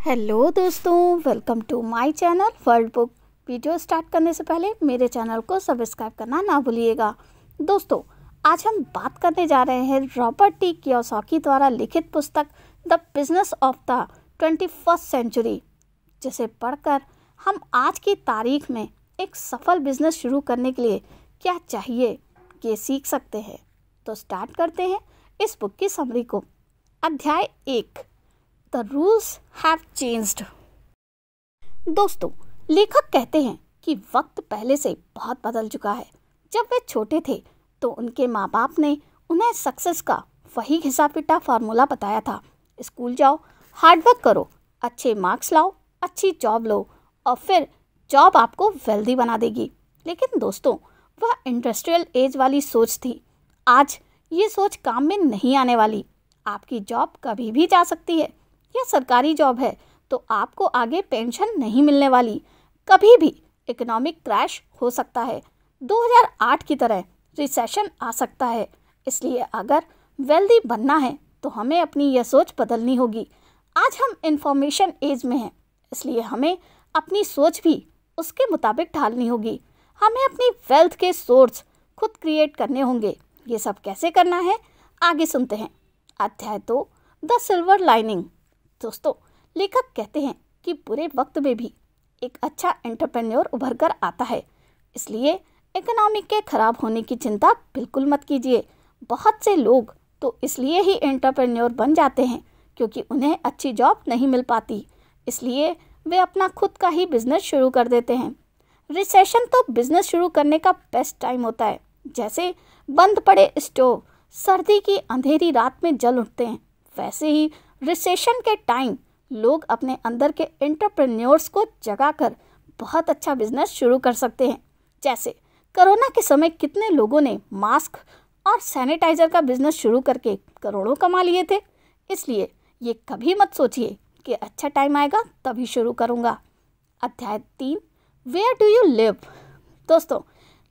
Hello दोस्तों, welcome to my channel world book. Video start करने से पहले मेरे चैनल को सब्सक्राइब करना ना भूलिएगा। दोस्तों, आज हम बात करने जा रहे हैं रॉबर्ट टी कियोसाकी द्वारा लिखित पुस्तक the business of the 21st century, जिसे पढ़कर हम आज की तारीख में एक सफल बिजनेस शुरू करने के लिए क्या चाहिए ये सीख सकते हैं। तो स्टार्ट करते हैं इस बुक की समरी को। अध्याय 1, The rules have changed। दोस्तों, लेखक कहते हैं कि वक्त पहले से बहुत बदल चुका है। जब वे छोटे थे तो उनके माँ बाप ने उन्हें सक्सेस का वही घिसा पिटा फार्मूला बताया था। स्कूल जाओ, हार्डवर्क करो, अच्छे मार्क्स लाओ, अच्छी जॉब लो और फिर जॉब आपको वेल्दी बना देगी। लेकिन दोस्तों, वह इंडस्ट्रियल एज वाली सोच थी। आज ये सोच काम में नहीं आने वाली। आपकी जॉब कभी भी जा सकती है। यह सरकारी जॉब है तो आपको आगे पेंशन नहीं मिलने वाली। कभी भी इकोनॉमिक क्रैश हो सकता है। 2008 की तरह रिसेशन आ सकता है। इसलिए अगर वेल्दी बनना है तो हमें अपनी यह सोच बदलनी होगी। आज हम इंफॉर्मेशन एज में हैं, इसलिए हमें अपनी सोच भी उसके मुताबिक ढालनी होगी। हमें अपनी वेल्थ के सोर्स खुद क्रिएट करने होंगे। ये सब कैसे करना है, आगे सुनते हैं। अध्याय 2, द सिल्वर लाइनिंग। दोस्तों, लेखक कहते हैं कि बुरे वक्त में भी एक अच्छा एंटरप्रेन्योर उभर कर आता है। इसलिए इकोनॉमी के खराब होने की चिंता बिल्कुल मत कीजिए। बहुत से लोग तो इसलिए ही एंटरप्रेन्योर बन जाते हैं क्योंकि उन्हें अच्छी जॉब नहीं मिल पाती। इसलिए वे अपना खुद का ही बिजनेस शुरू कर देते हैं। रिसेशन तो बिजनेस शुरू करने का बेस्ट टाइम होता है। जैसे बंद पड़े स्टोव सर्दी की अंधेरी रात में जल उठते हैं, वैसे ही रिसेशन के टाइम लोग अपने अंदर के एंटरप्रेन्योर्स को जगाकर बहुत अच्छा बिजनेस शुरू कर सकते हैं। जैसे कोरोना के समय कितने लोगों ने मास्क और सैनिटाइजर का बिजनेस शुरू करके करोड़ों कमा लिए थे। इसलिए ये कभी मत सोचिए कि अच्छा टाइम आएगा तभी शुरू करूँगा। अध्याय 3, वेयर डू यू लिव। दोस्तों,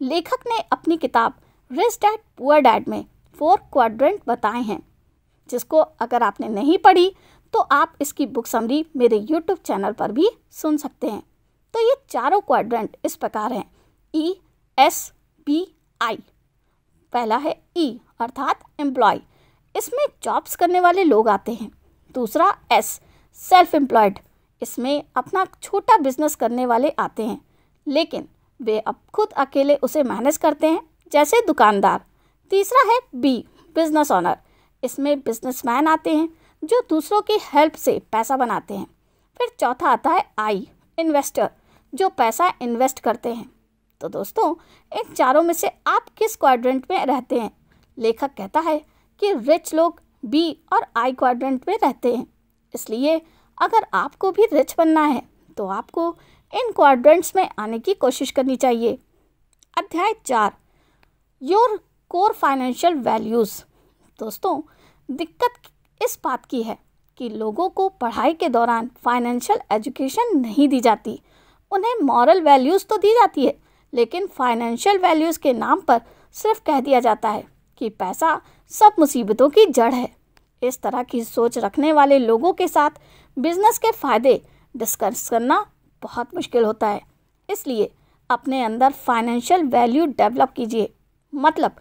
लेखक ने अपनी किताब रिच डैड पुअर डैड में 4 क्वाड्रेंट बताए हैं, जिसको अगर आपने नहीं पढ़ी तो आप इसकी बुक समरी मेरे YouTube चैनल पर भी सुन सकते हैं। तो ये चारों क्वाड्रेंट इस प्रकार हैं: ESBI। पहला है E अर्थात एम्प्लॉय, इसमें जॉब्स करने वाले लोग आते हैं। दूसरा S सेल्फ एम्प्लॉयड, इसमें अपना छोटा बिजनेस करने वाले आते हैं, लेकिन वे अब खुद अकेले उसे मैनेज करते हैं, जैसे दुकानदार। तीसरा है B बिजनेस ऑनर, इसमें बिजनेसमैन आते हैं जो दूसरों की हेल्प से पैसा बनाते हैं। फिर चौथा आता है I इन्वेस्टर, जो पैसा इन्वेस्ट करते हैं। तो दोस्तों, इन चारों में से आप किस क्वाड्रेंट में रहते हैं? लेखक कहता है कि रिच लोग B और I क्वाड्रेंट में रहते हैं। इसलिए अगर आपको भी रिच बनना है तो आपको इन क्वाड्रेंट्स में आने की कोशिश करनी चाहिए। अध्याय 4, योर कोर फाइनेंशियल वैल्यूज़। दोस्तों, दिक्कत इस बात की है कि लोगों को पढ़ाई के दौरान फाइनेंशियल एजुकेशन नहीं दी जाती। उन्हें मॉरल वैल्यूज़ तो दी जाती है, लेकिन फाइनेंशियल वैल्यूज़ के नाम पर सिर्फ कह दिया जाता है कि पैसा सब मुसीबतों की जड़ है। इस तरह की सोच रखने वाले लोगों के साथ बिजनेस के फ़ायदे डिस्कस करना बहुत मुश्किल होता है। इसलिए अपने अंदर फाइनेंशियल वैल्यू डेवलप कीजिए। मतलब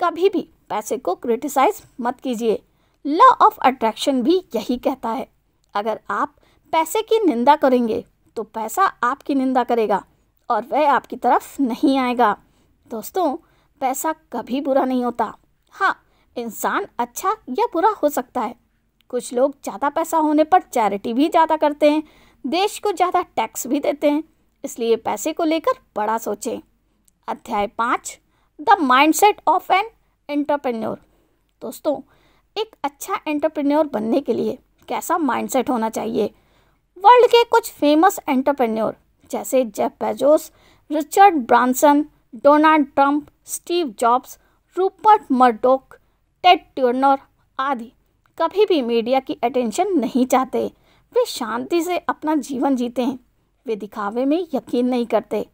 कभी भी पैसे को क्रिटिसाइज मत कीजिए। लॉ ऑफ अट्रैक्शन भी यही कहता है, अगर आप पैसे की निंदा करेंगे तो पैसा आपकी निंदा करेगा और वह आपकी तरफ नहीं आएगा। दोस्तों, पैसा कभी बुरा नहीं होता। हाँ, इंसान अच्छा या बुरा हो सकता है। कुछ लोग ज़्यादा पैसा होने पर चैरिटी भी ज़्यादा करते हैं, देश को ज़्यादा टैक्स भी देते हैं। इसलिए पैसे को लेकर बड़ा सोचें। अध्याय 5, the mindset of an entrepreneur. दोस्तों, एक अच्छा एंटरप्रेन्योर बनने के लिए कैसा माइंडसेट होना चाहिए? वर्ल्ड के कुछ फेमस एंटरप्रेन्योर जैसे Jeff Bezos, Richard Branson, Donald Trump, Steve jobs, Rupert Murdoch, Ted Turner आदि कभी भी मीडिया की अटेंशन नहीं चाहते। वे शांति से अपना जीवन जीते हैं। वे दिखावे में यकीन नहीं करते।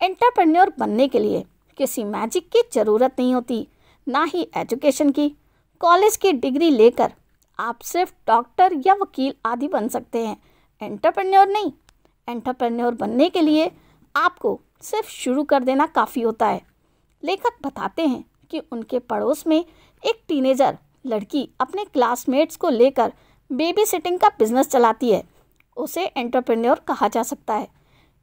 एंटरप्रेन्योर बनने के लिए किसी मैजिक की ज़रूरत नहीं होती, ना ही एजुकेशन की। कॉलेज की डिग्री लेकर आप सिर्फ डॉक्टर या वकील आदि बन सकते हैं। एंटरप्रेन्योर नहीं। एंटरप्रेन्योर बनने के लिए आपको सिर्फ शुरू कर देना काफ़ी होता है। लेखक बताते हैं कि उनके पड़ोस में एक टीनेजर लड़की अपने क्लासमेट्स को लेकर बेबी सिटिंग का बिजनेस चलाती है। उसे एंटरप्रेन्योर कहा जा सकता है।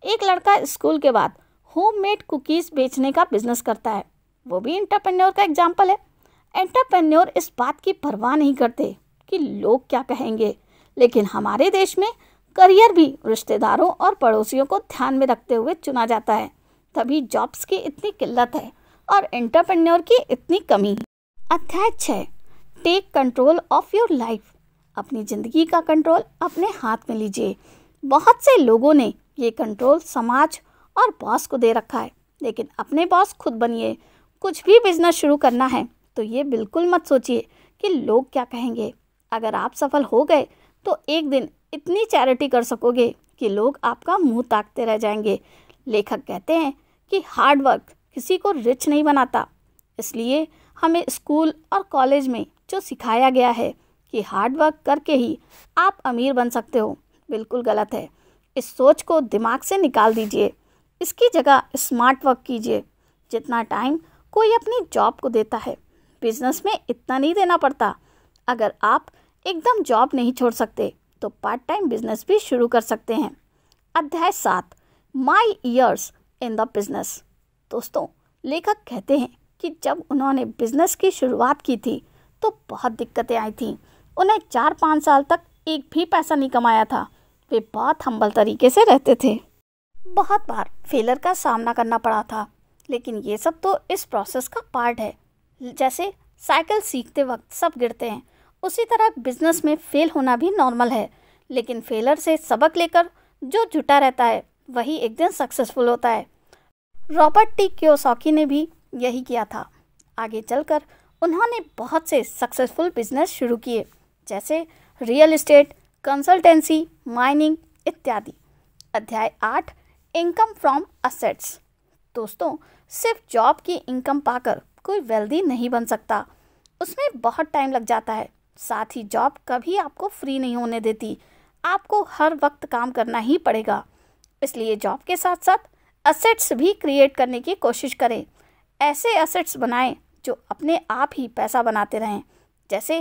एक लड़का स्कूल के बाद होममेड कुकीज़ बेचने का बिजनेस करता है, वो भी एंटरप्रेन्योर का एग्जाम्पल है। एंटरप्रेन्योर इस बात की परवाह नहीं करते कि लोग क्या कहेंगे, लेकिन हमारे देश में करियर भी रिश्तेदारों और पड़ोसियों को ध्यान में रखते हुए चुना जाता है। तभी जॉब्स की इतनी किल्लत है और एंटरप्रेन्योर की इतनी कमी। अध्याय 6, take control of your life. अपनी ज़िंदगी का कंट्रोल अपने हाथ में लीजिए। बहुत से लोगों ने ये कंट्रोल समाज और बॉस को दे रखा है, लेकिन अपने बॉस खुद बनिए। कुछ भी बिजनेस शुरू करना है तो ये बिल्कुल मत सोचिए कि लोग क्या कहेंगे। अगर आप सफल हो गए तो एक दिन इतनी चैरिटी कर सकोगे कि लोग आपका मुंह ताकते रह जाएंगे। लेखक कहते हैं कि हार्ड वर्क किसी को रिच नहीं बनाता। इसलिए हमें स्कूल और कॉलेज में जो सिखाया गया है कि हार्ड वर्क करके ही आप अमीर बन सकते हो, बिल्कुल गलत है। इस सोच को दिमाग से निकाल दीजिए। इसकी जगह स्मार्ट वर्क कीजिए। जितना टाइम कोई अपनी जॉब को देता है, बिजनेस में इतना नहीं देना पड़ता। अगर आप एकदम जॉब नहीं छोड़ सकते तो पार्ट टाइम बिजनेस भी शुरू कर सकते हैं। अध्याय 7, माई ईयर्स इन द बिजनेस। दोस्तों, लेखक कहते हैं कि जब उन्होंने बिजनेस की शुरुआत की थी तो बहुत दिक्कतें आई थीं। उन्हें 4-5 साल तक एक भी पैसा नहीं कमाया था। वे बहुत हम्बल तरीके से रहते थे। बहुत बार फेलर का सामना करना पड़ा था, लेकिन ये सब तो इस प्रोसेस का पार्ट है। जैसे साइकिल सीखते वक्त सब गिरते हैं, उसी तरह बिजनेस में फेल होना भी नॉर्मल है। लेकिन फेलर से सबक लेकर जो जुटा रहता है वही एक दिन सक्सेसफुल होता है। रॉबर्ट टी कियोसाकी ने भी यही किया था। आगे चलकर उन्होंने बहुत से सक्सेसफुल बिजनेस शुरू किए, जैसे रियल एस्टेट, कंसल्टेंसी, माइनिंग इत्यादि। अध्याय 8, इनकम फ्रॉम असेट्स। दोस्तों, सिर्फ जॉब की इनकम पाकर कोई वेल्दी नहीं बन सकता। उसमें बहुत टाइम लग जाता है। साथ ही जॉब कभी आपको फ्री नहीं होने देती। आपको हर वक्त काम करना ही पड़ेगा। इसलिए जॉब के साथ साथ असेट्स भी क्रिएट करने की कोशिश करें। ऐसे असेट्स बनाएं जो अपने आप ही पैसा बनाते रहें। जैसे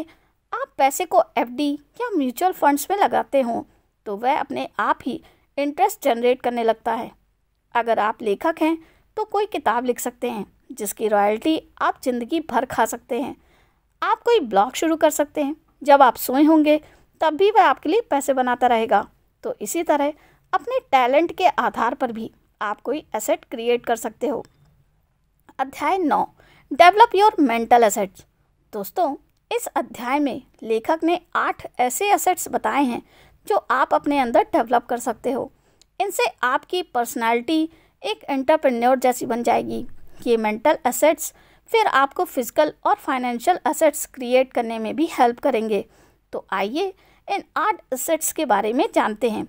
आप पैसे को एफडी या म्यूचुअल फंड्स में लगाते हों तो वह अपने आप ही इंटरेस्ट जनरेट करने लगता है। अगर आप लेखक हैं तो कोई किताब लिख सकते हैं जिसकी रॉयल्टी आप ज़िंदगी भर खा सकते हैं। आप कोई ब्लॉग शुरू कर सकते हैं, जब आप सोए होंगे तब भी वह आपके लिए पैसे बनाता रहेगा। तो इसी तरह अपने टैलेंट के आधार पर भी आप कोई एसेट क्रिएट कर सकते हो। अध्याय 9, डेवलप योर मेंटल एसेट्स। दोस्तों, इस अध्याय में लेखक ने 8 ऐसे एसेट्स बताए हैं जो आप अपने अंदर डेवलप कर सकते हो। इनसे आपकी पर्सनालिटी एक एंटरप्रेन्योर जैसी बन जाएगी। ये मेंटल एसेट्स फिर आपको फिजिकल और फाइनेंशियल एसेट्स क्रिएट करने में भी हेल्प करेंगे। तो आइए इन 8 एसेट्स के बारे में जानते हैं।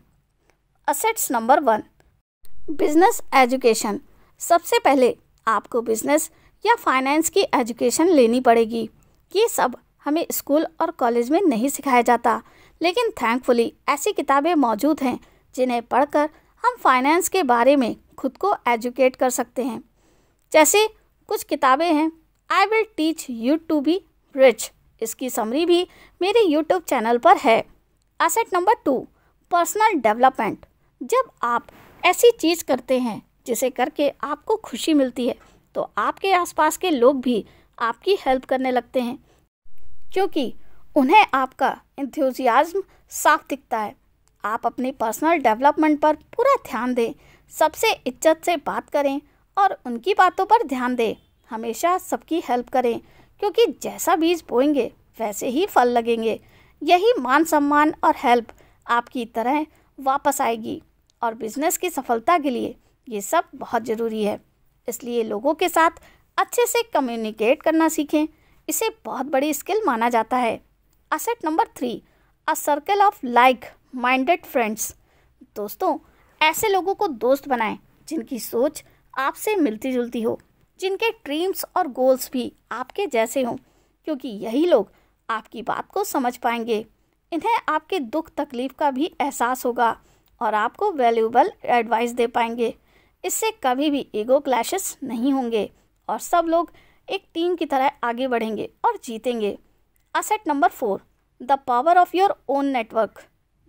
Assets number 1, business education. सबसे पहले आपको बिजनेस या फाइनेंस की एजुकेशन लेनी पड़ेगी। ये सब हमें स्कूल और कॉलेज में नहीं सिखाया जाता, लेकिन थैंकफुली ऐसी किताबें मौजूद हैं जिन्हें पढ़कर हम फाइनेंस के बारे में खुद को एजुकेट कर सकते हैं। जैसे कुछ किताबें हैं, I will teach you to be rich. इसकी समरी भी मेरे यूट्यूब चैनल पर है। Asset number 2, personal development. जब आप ऐसी चीज़ करते हैं जिसे करके आपको खुशी मिलती है तो आपके आसपास के लोग भी आपकी हेल्प करने लगते हैं, क्योंकि उन्हें आपका एंथुसियाज्म साफ दिखता है। आप अपने पर्सनल डेवलपमेंट पर पूरा ध्यान दें, सबसे इज्जत से बात करें और उनकी बातों पर ध्यान दें। हमेशा सबकी हेल्प करें, क्योंकि जैसा बीज बोएंगे वैसे ही फल लगेंगे। यही मान सम्मान और हेल्प आपकी तरह वापस आएगी। और बिजनेस की सफलता के लिए ये सब बहुत ज़रूरी है। इसलिए लोगों के साथ अच्छे से कम्युनिकेट करना सीखें। इसे बहुत बड़ी स्किल माना जाता है। Asset number 3, a circle of like minded friends. दोस्तों, ऐसे लोगों को दोस्त बनाएं जिनकी सोच आपसे मिलती जुलती हो, जिनके ड्रीम्स और गोल्स भी आपके जैसे हों, क्योंकि यही लोग आपकी बात को समझ पाएंगे। इन्हें आपके दुख तकलीफ का भी एहसास होगा और आपको वैल्यूएबल एडवाइस दे पाएंगे। इससे कभी भी ईगो क्लैशेस नहीं होंगे और सब लोग एक टीम की तरह आगे बढ़ेंगे और जीतेंगे। Asset number 4, the power of your own network.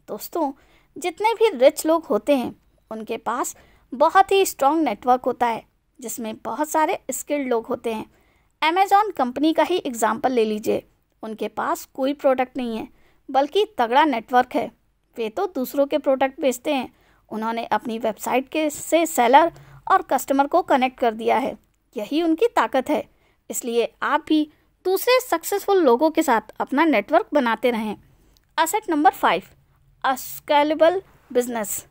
दोस्तों, जितने भी रिच लोग होते हैं उनके पास बहुत ही स्ट्रॉन्ग नेटवर्क होता है जिसमें बहुत सारे स्किल्ड लोग होते हैं। अमेज़ॉन कंपनी का ही एग्जांपल ले लीजिए। उनके पास कोई प्रोडक्ट नहीं है बल्कि तगड़ा नेटवर्क है। वे तो दूसरों के प्रोडक्ट बेचते हैं। उन्होंने अपनी वेबसाइट के से सेलर और कस्टमर को कनेक्ट कर दिया है। यही उनकी ताकत है। इसलिए आप भी दूसरे सक्सेसफुल लोगों के साथ अपना नेटवर्क बनाते रहें। एसेट नंबर 5, अ स्केलेबल बिजनेस।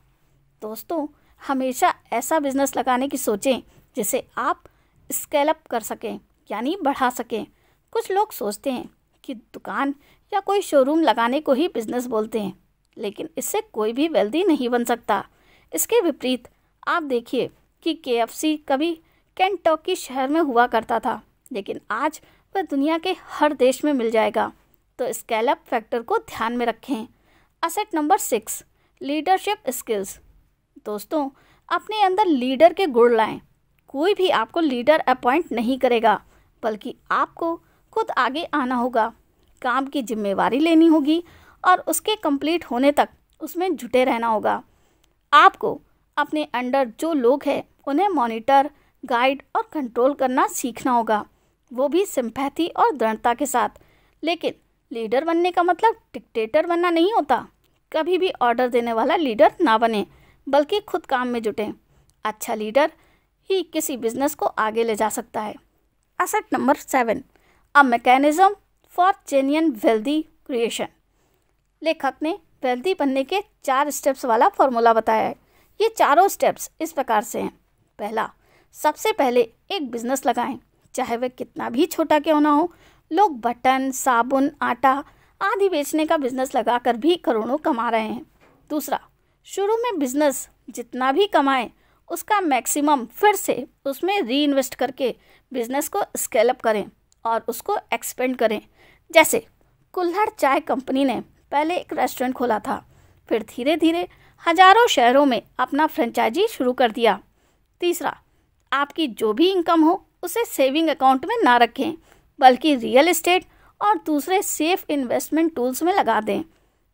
दोस्तों, हमेशा ऐसा बिजनेस लगाने की सोचें जिसे आप स्केल अप कर सकें, यानी बढ़ा सकें। कुछ लोग सोचते हैं कि दुकान या कोई शोरूम लगाने को ही बिजनेस बोलते हैं, लेकिन इससे कोई भी वेल्दी नहीं बन सकता। इसके विपरीत आप देखिए कि KFC कभी केंटकी शहर में हुआ करता था, लेकिन आज वह दुनिया के हर देश में मिल जाएगा। तो स्केल अप फैक्टर को ध्यान में रखें। Asset number 6, leadership skills. दोस्तों, अपने अंदर लीडर के गुण लाएं। कोई भी आपको लीडर अपॉइंट नहीं करेगा, बल्कि आपको खुद आगे आना होगा, काम की जिम्मेवारी लेनी होगी और उसके कंप्लीट होने तक उसमें जुटे रहना होगा। आपको अपने अंडर जो लोग हैं उन्हें मॉनिटर, गाइड और कंट्रोल करना सीखना होगा, वो भी सिंपैथी और दृढ़ता के साथ। लेकिन लीडर बनने का मतलब डिक्टेटर बनना नहीं होता। कभी भी ऑर्डर देने वाला लीडर ना बने, बल्कि खुद काम में जुटें। अच्छा लीडर ही किसी बिजनेस को आगे ले जा सकता है। Asset number 7, a mechanism for genuine wealthy creation. लेखक ने वेल्दी बनने के 4 स्टेप्स वाला फॉर्मूला बताया है। ये चारों स्टेप्स इस प्रकार से हैं। पहला, सबसे पहले एक बिजनेस लगाएं, चाहे वह कितना भी छोटा क्यों ना हो। लोग बटन, साबुन, आटा आदि बेचने का बिजनेस लगाकर भी करोड़ों कमा रहे हैं। दूसरा, शुरू में बिजनेस जितना भी कमाएं उसका मैक्सिमम फिर से उसमें री इन्वेस्ट करके बिजनेस को स्केल अप करें और उसको एक्सपेंड करें। जैसे कुल्हड़ चाय कंपनी ने पहले एक रेस्टोरेंट खोला था, फिर धीरे धीरे हजारों शहरों में अपना फ्रेंचाइजी शुरू कर दिया। तीसरा, आपकी जो भी इनकम हो उसे सेविंग अकाउंट में ना रखें, बल्कि रियल एस्टेट और दूसरे सेफ इन्वेस्टमेंट टूल्स में लगा दें।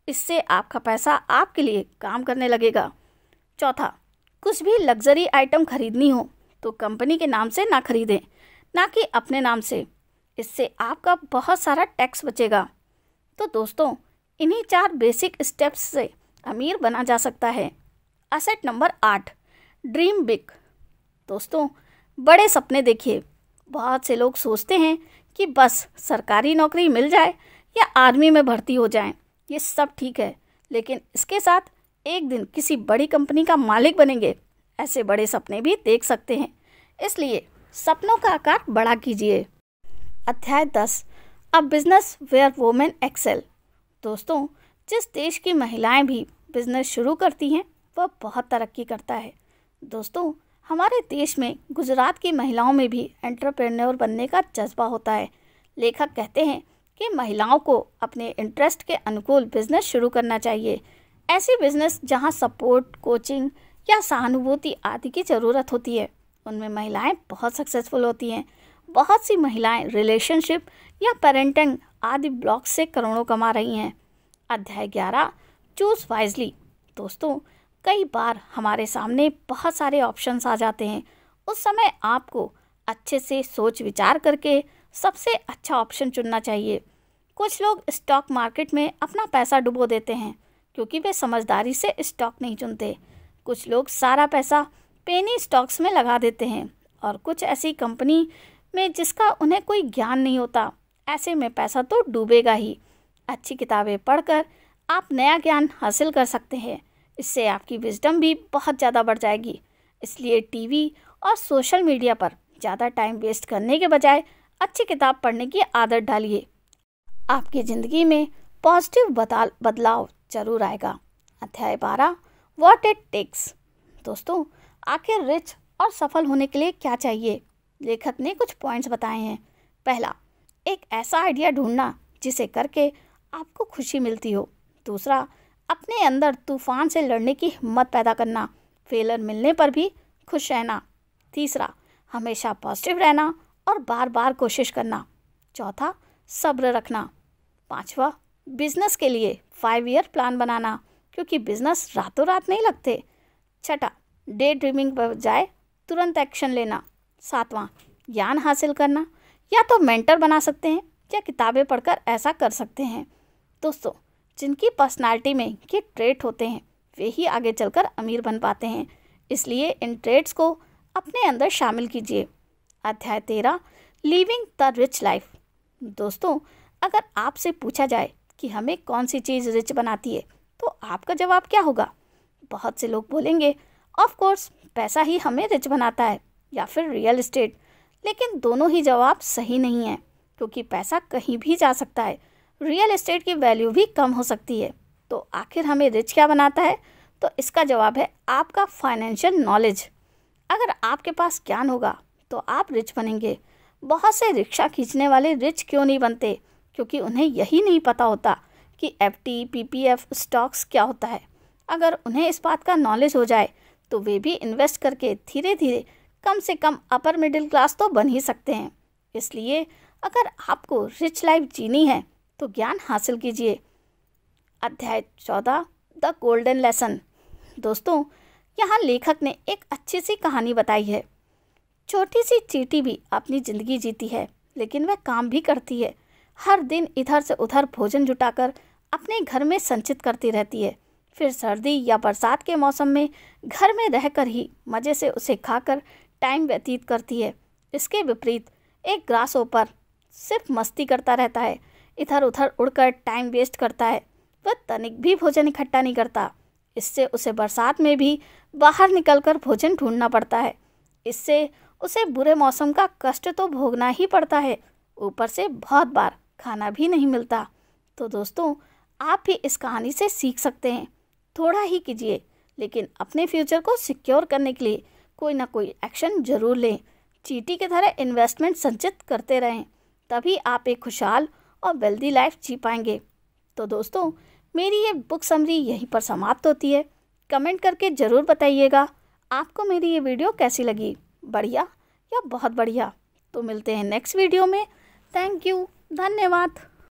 इससे आपका पैसा आपके लिए काम करने लगेगा। चौथा, कुछ भी लग्जरी आइटम खरीदनी हो तो कंपनी के नाम से ना खरीदें, ना कि अपने नाम से। इससे आपका बहुत सारा टैक्स बचेगा। तो दोस्तों, इन्हीं 4 बेसिक स्टेप्स से अमीर बना जा सकता है। Asset number 8, dream big. दोस्तों, बड़े सपने देखिए। बहुत से लोग सोचते हैं कि बस सरकारी नौकरी मिल जाए या आर्मी में भर्ती हो जाएं, ये सब ठीक है, लेकिन इसके साथ एक दिन किसी बड़ी कंपनी का मालिक बनेंगे, ऐसे बड़े सपने भी देख सकते हैं। इसलिए सपनों का आकार बड़ा कीजिए। अध्याय 10, a business where women excel. दोस्तों, जिस देश की महिलाएं भी बिजनेस शुरू करती हैं वह बहुत तरक्की करता है। दोस्तों, हमारे देश में गुजरात की महिलाओं में भी एंटरप्रेन्योर बनने का जज्बा होता है। लेखक कहते हैं कि महिलाओं को अपने इंटरेस्ट के अनुकूल बिजनेस शुरू करना चाहिए। ऐसी बिजनेस जहां सपोर्ट, कोचिंग या सहानुभूति आदि की ज़रूरत होती है, उनमें महिलाएं बहुत सक्सेसफुल होती हैं। बहुत सी महिलाएं रिलेशनशिप या पेरेंटिंग आदि ब्लॉक से करोड़ों कमा रही हैं। अध्याय 11, चूज़ वाइजली। दोस्तों, कई बार हमारे सामने बहुत सारे ऑप्शंस आ जाते हैं। उस समय आपको अच्छे से सोच विचार करके सबसे अच्छा ऑप्शन चुनना चाहिए। कुछ लोग स्टॉक मार्केट में अपना पैसा डुबो देते हैं क्योंकि वे समझदारी से स्टॉक नहीं चुनते। कुछ लोग सारा पैसा पेनी स्टॉक्स में लगा देते हैं और कुछ ऐसी कंपनी में जिसका उन्हें कोई ज्ञान नहीं होता। ऐसे में पैसा तो डूबेगा ही। अच्छी किताबें पढ़कर आप नया ज्ञान हासिल कर सकते हैं। इससे आपकी विजडम भी बहुत ज़्यादा बढ़ जाएगी। इसलिए टीवी और सोशल मीडिया पर ज़्यादा टाइम वेस्ट करने के बजाय अच्छी किताब पढ़ने की आदत डालिए। आपकी ज़िंदगी में पॉजिटिव बदलाव जरूर आएगा। अध्याय 12, व्हाट इट टेक्स। दोस्तों, आखिर रिच और सफल होने के लिए क्या चाहिए? लेखक ने कुछ पॉइंट्स बताए हैं। पहला, एक ऐसा आइडिया ढूंढना जिसे करके आपको खुशी मिलती हो। दूसरा, अपने अंदर तूफान से लड़ने की हिम्मत पैदा करना, फेलर मिलने पर भी खुश रहना। तीसरा, हमेशा पॉजिटिव रहना और बार बार कोशिश करना। चौथा, सब्र रखना। पांचवा, बिजनेस के लिए 5 ईयर प्लान बनाना, क्योंकि बिजनेस रातों रात नहीं लगते। छठा, डे ड्रीमिंग बजाय तुरंत एक्शन लेना। सातवां, ज्ञान हासिल करना, या तो मेंटर बना सकते हैं या किताबें पढ़कर ऐसा कर सकते हैं। दोस्तों, जिनकी पर्सनालिटी में ये ट्रेट होते हैं वे ही आगे चलकर अमीर बन पाते हैं, इसलिए इन ट्रेट्स को अपने अंदर शामिल कीजिए। अध्याय 13, लिविंग द रिच लाइफ। दोस्तों, अगर आपसे पूछा जाए कि हमें कौन सी चीज़ रिच बनाती है तो आपका जवाब क्या होगा? बहुत से लोग बोलेंगे ऑफ कोर्स पैसा ही हमें रिच बनाता है, या फिर रियल एस्टेट। लेकिन दोनों ही जवाब सही नहीं है, क्योंकि पैसा कहीं भी जा सकता है, रियल एस्टेट की वैल्यू भी कम हो सकती है। तो आखिर हमें रिच क्या बनाता है? तो इसका जवाब है आपका फाइनेंशियल नॉलेज। अगर आपके पास ज्ञान होगा तो आप रिच बनेंगे। बहुत से रिक्शा खींचने वाले रिच क्यों नहीं बनते? क्योंकि उन्हें यही नहीं पता होता कि FD, PPF, स्टॉक्स क्या होता है। अगर उन्हें इस बात का नॉलेज हो जाए तो वे भी इन्वेस्ट करके धीरे धीरे कम से कम अपर मिडिल क्लास तो बन ही सकते हैं। इसलिए अगर आपको रिच लाइफ जीनी है तो ज्ञान हासिल कीजिए। अध्याय 14, द गोल्डन लेसन। दोस्तों, यहाँ लेखक ने एक अच्छी सी कहानी बताई है। छोटी सी चींटी भी अपनी ज़िंदगी जीती है, लेकिन वह काम भी करती है। हर दिन इधर से उधर भोजन जुटाकर अपने घर में संचित करती रहती है। फिर सर्दी या बरसात के मौसम में घर में रहकर ही मज़े से उसे खाकर टाइम व्यतीत करती है। इसके विपरीत एक ग्रासहोपर सिर्फ मस्ती करता रहता है, इधर उधर उड़कर टाइम वेस्ट करता है। वह तनिक भी भोजन इकट्ठा नहीं करता। इससे उसे बरसात में भी बाहर निकलकर भोजन ढूंढना पड़ता है। इससे उसे बुरे मौसम का कष्ट तो भोगना ही पड़ता है, ऊपर से बहुत बार खाना भी नहीं मिलता। तो दोस्तों, आप भी इस कहानी से सीख सकते हैं। थोड़ा ही कीजिए, लेकिन अपने फ्यूचर को सिक्योर करने के लिए कोई ना कोई एक्शन जरूर लें। चींटी की तरह इन्वेस्टमेंट संचित करते रहें, तभी आप एक खुशहाल और वेल्दी लाइफ जी पाएंगे। तो दोस्तों, मेरी ये बुक समरी यहीं पर समाप्त होती है। कमेंट करके ज़रूर बताइएगा आपको मेरी ये वीडियो कैसी लगी, बढ़िया या बहुत बढ़िया। तो मिलते हैं नेक्स्ट वीडियो में। थैंक यू, धन्यवाद।